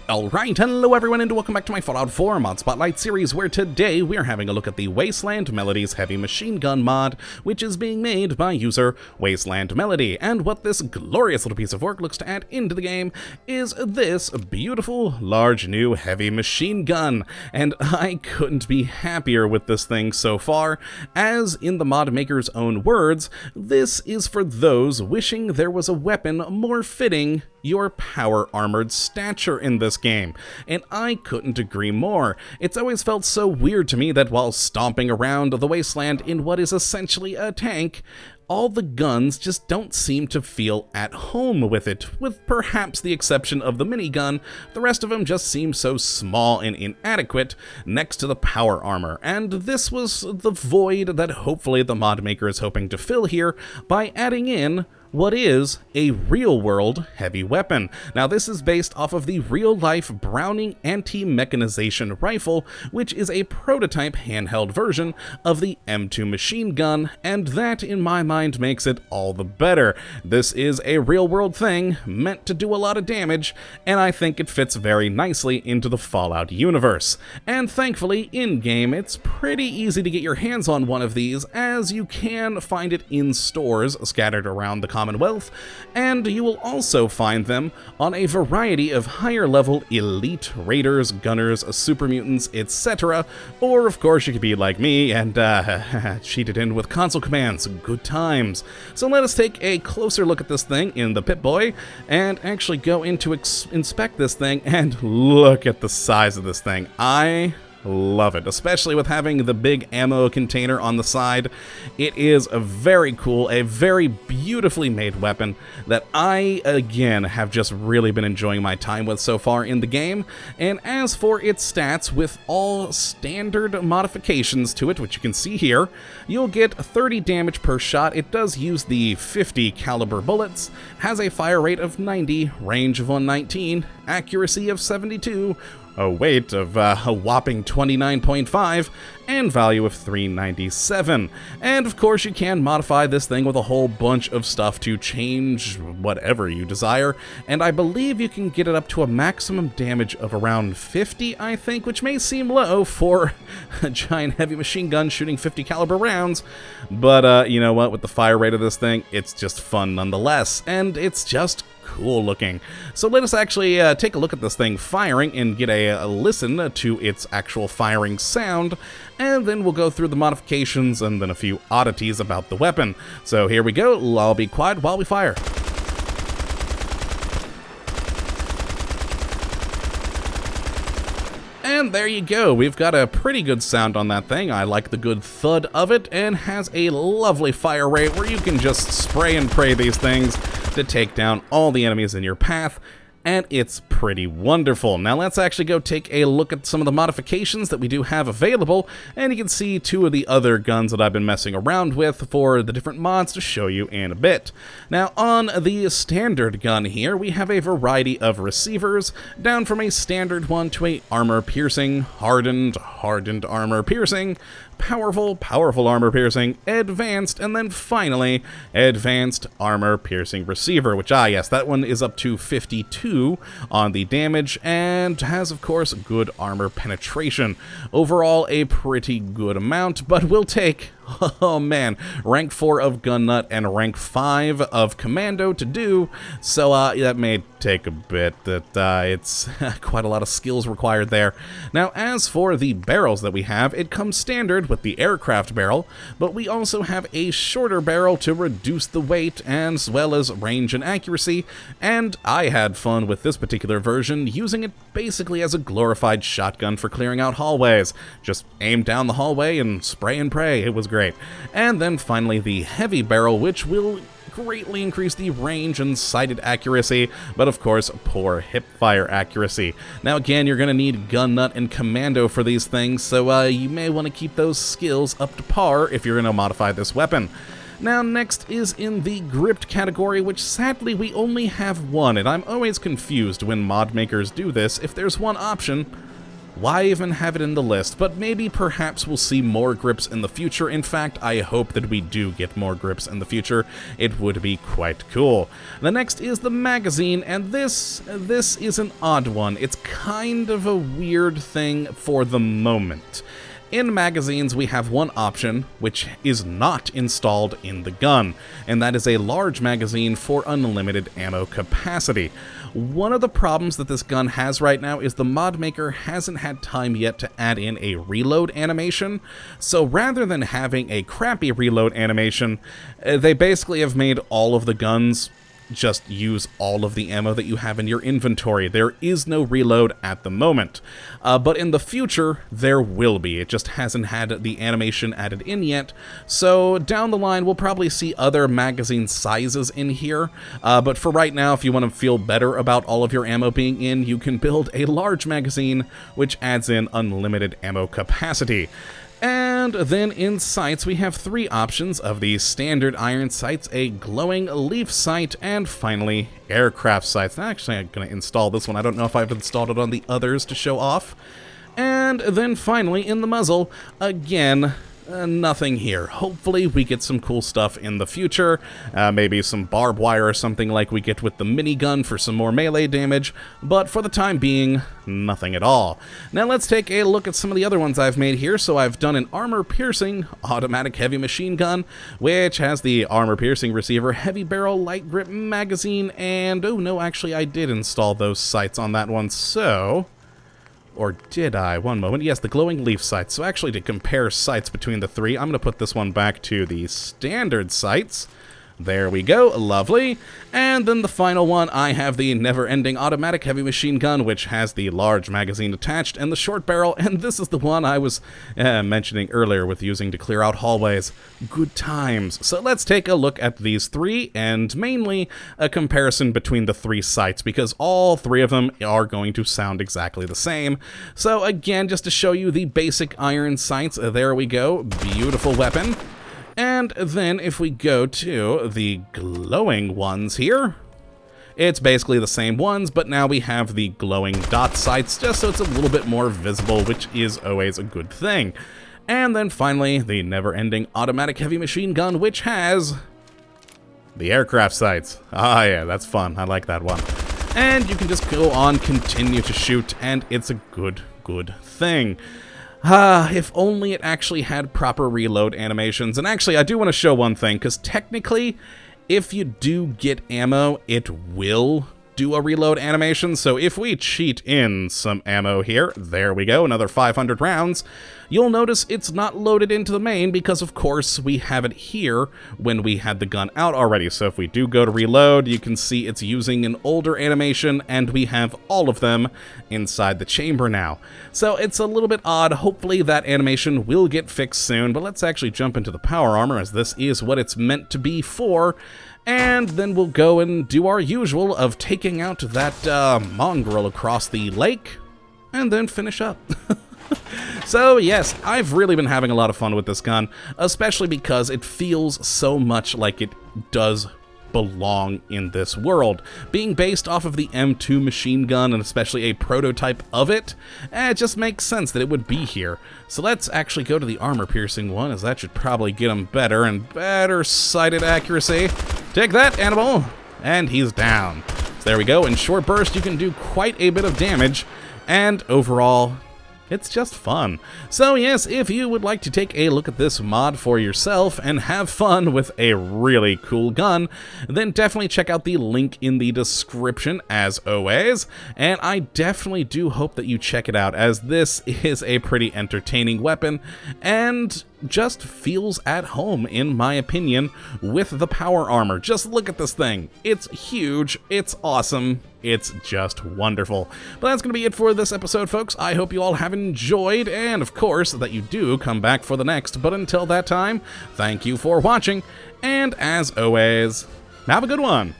Alright, hello everyone and welcome back to my Fallout 4 Mod Spotlight series, where today we're having a look at the Wasteland Melodies Heavy Machine Gun mod, which is being made by user Wasteland Melody. And what this glorious little piece of work looks to add into the game is this beautiful, large new heavy machine gun. And I couldn't be happier with this thing so far, as in the mod maker's own words, this is for those wishing there was a weapon more fitting your power-armored stature in this game, and I couldn't agree more. It's always felt so weird to me that while stomping around the wasteland in what is essentially a tank, all the guns just don't seem to feel at home with it, with perhaps the exception of the minigun. The rest of them just seem so small and inadequate next to the power armor, and this was the void that hopefully the mod maker is hoping to fill here by adding in what is a real-world heavy weapon. Now, this is based off of the real-life Browning anti-mechanization rifle, which is a prototype handheld version of the M2 machine gun, and that, in my mind, makes it all the better. This is a real-world thing, meant to do a lot of damage, and I think it fits very nicely into the Fallout universe. And thankfully, in-game, it's pretty easy to get your hands on one of these, as you can find it in stores scattered around the Commonwealth, and you will also find them on a variety of higher-level elite raiders, gunners, super mutants, etc. Or, of course, you could be like me and cheat it in with console commands. Good times. So let us take a closer look at this thing in the Pip-Boy and actually go in to inspect this thing, and look at the size of this thing. I love it, especially with having the big ammo container on the side. It is a very cool, a very beautifully made weapon that I, again, have just really been enjoying my time with so far in the game. And as for its stats, with all standard modifications to it, which you can see here, you'll get 30 damage per shot. It does use the 50 caliber bullets, has a fire rate of 90, range of 119, accuracy of 72, a weight of a whopping 29.5, and value of 397. And of course you can modify this thing with a whole bunch of stuff to change whatever you desire, and I believe you can get it up to a maximum damage of around 50, I think, which may seem low for a giant heavy machine gun shooting 50 caliber rounds, but you know what, with the fire rate of this thing, it's just fun nonetheless, and it's just cool looking. So let us actually take a look at this thing firing and get a listen to its actual firing sound, and then we'll go through the modifications and then a few oddities about the weapon. So here we go. I'll be quiet while we fire. And there you go, we've got a pretty good sound on that thing. I like the good thud of it, and has a lovely fire rate where you can just spray and pray these things to take down all the enemies in your path, and it's pretty wonderful. Now let's actually go take a look at some of the modifications that we do have available, and you can see two of the other guns that I've been messing around with for the different mods to show you in a bit. Now on the standard gun here, we have a variety of receivers, down from a standard one to a armor piercing, hardened armor piercing, powerful armor piercing, advanced, and then finally advanced armor piercing receiver, which yes, that one is up to 52 on the damage and has, of course, good armor penetration. Overall, a pretty good amount, but we'll take, oh man, rank 4 of gun nut and rank 5 of commando to do, so that may take a bit. It's quite a lot of skills required there. Now, as for the barrels that we have, it comes standard with the aircraft barrel, but we also have a shorter barrel to reduce the weight as well as range and accuracy, and I had fun with this particular version using it basically as a glorified shotgun for clearing out hallways. Just aim down the hallway and spray and pray. It was great. And then finally the heavy barrel, which will greatly increase the range and sighted accuracy, but of course poor hip fire accuracy. Now again, you're going to need gun nut and commando for these things, so you may want to keep those skills up to par if you're going to modify this weapon. Now next is in the gripped category, which sadly we only have one, and I'm always confused when mod makers do this. If there's one option, why even have it in the list? But maybe perhaps we'll see more grips in the future. In fact, I hope that we do get more grips in the future. It would be quite cool. The next is the magazine, and this is an odd one. It's kind of a weird thing for the moment. In magazines, we have one option, which is not installed in the gun, and that is a large magazine for unlimited ammo capacity. One of the problems that this gun has right now is the mod maker hasn't had time yet to add in a reload animation, so rather than having a crappy reload animation, they basically have made all of the guns just use all of the ammo that you have in your inventory. There is no reload at the moment, but in the future there will be. It just hasn't had the animation added in yet, so down the line we'll probably see other magazine sizes in here, but for right now, if you want to feel better about all of your ammo being in, you can build a large magazine which adds in unlimited ammo capacity. And then in sights, we have 3 options of the standard iron sights, a glowing leaf sight, and finally, aircraft sights. Actually, I'm going to install this one. I don't know if I've installed it on the others to show off. And then finally, in the muzzle, again, nothing here. Hopefully we get some cool stuff in the future, maybe some barbed wire or something like we get with the minigun for some more melee damage, but for the time being, nothing at all. Now let's take a look at some of the other ones I've made here. So I've done an armor-piercing automatic heavy machine gun, which has the armor-piercing receiver, heavy barrel, light grip magazine, and oh no, actually I did install those sights on that one, so... Or did I? One moment. Yes, the glowing leaf sights. So actually, to compare sights between the 3, I'm going to put this one back to the standard sights. There we go, lovely. And then the final one, I have the Neverending automatic heavy machine gun, which has the large magazine attached and the short barrel, and this is the one I was mentioning earlier with using to clear out hallways. Good times. So let's take a look at these 3, and mainly a comparison between the 3 sights, because all 3 of them are going to sound exactly the same. So again, just to show you the basic iron sights, there we go, beautiful weapon. And then if we go to the glowing ones here, it's basically the same ones, but now we have the glowing dot sights, just so it's a little bit more visible, which is always a good thing. And then finally, the Neverending automatic heavy machine gun, which has the aircraft sights. Ah yeah, that's fun. I like that one. And you can just go on, continue to shoot, and it's a good thing. If only it actually had proper reload animations. And actually, I do want to show one thing, because technically, if you do get ammo, it will do a reload animation. So if we cheat in some ammo here, there we go, another 500 rounds, you'll notice it's not loaded into the main because, of course, we have it here when we had the gun out already. So if we do go to reload, you can see it's using an older animation, and we have all of them inside the chamber now. So it's a little bit odd. Hopefully that animation will get fixed soon, but let's actually jump into the power armor, as this is what it's meant to be for. And then we'll go and do our usual of taking out that mongrel across the lake, and then finish up. So yes, I've really been having a lot of fun with this gun, especially because it feels so much like it does belong in this world. Being based off of the M2 machine gun, and especially a prototype of it, it just makes sense that it would be here. So let's actually go to the armor-piercing one, as that should probably get him better and better sighted accuracy. Take that, animal! And he's down. So there we go. In short burst, you can do quite a bit of damage, and overall, it's just fun. So yes, if you would like to take a look at this mod for yourself and have fun with a really cool gun, then definitely check out the link in the description as always, and I definitely do hope that you check it out, as this is a pretty entertaining weapon and just feels at home, in my opinion, with the power armor. Just look at this thing. It's huge, it's awesome, it's just wonderful. But that's going to be it for this episode, folks. I hope you all have enjoyed, and of course, that you do come back for the next. But until that time, thank you for watching, and as always, have a good one.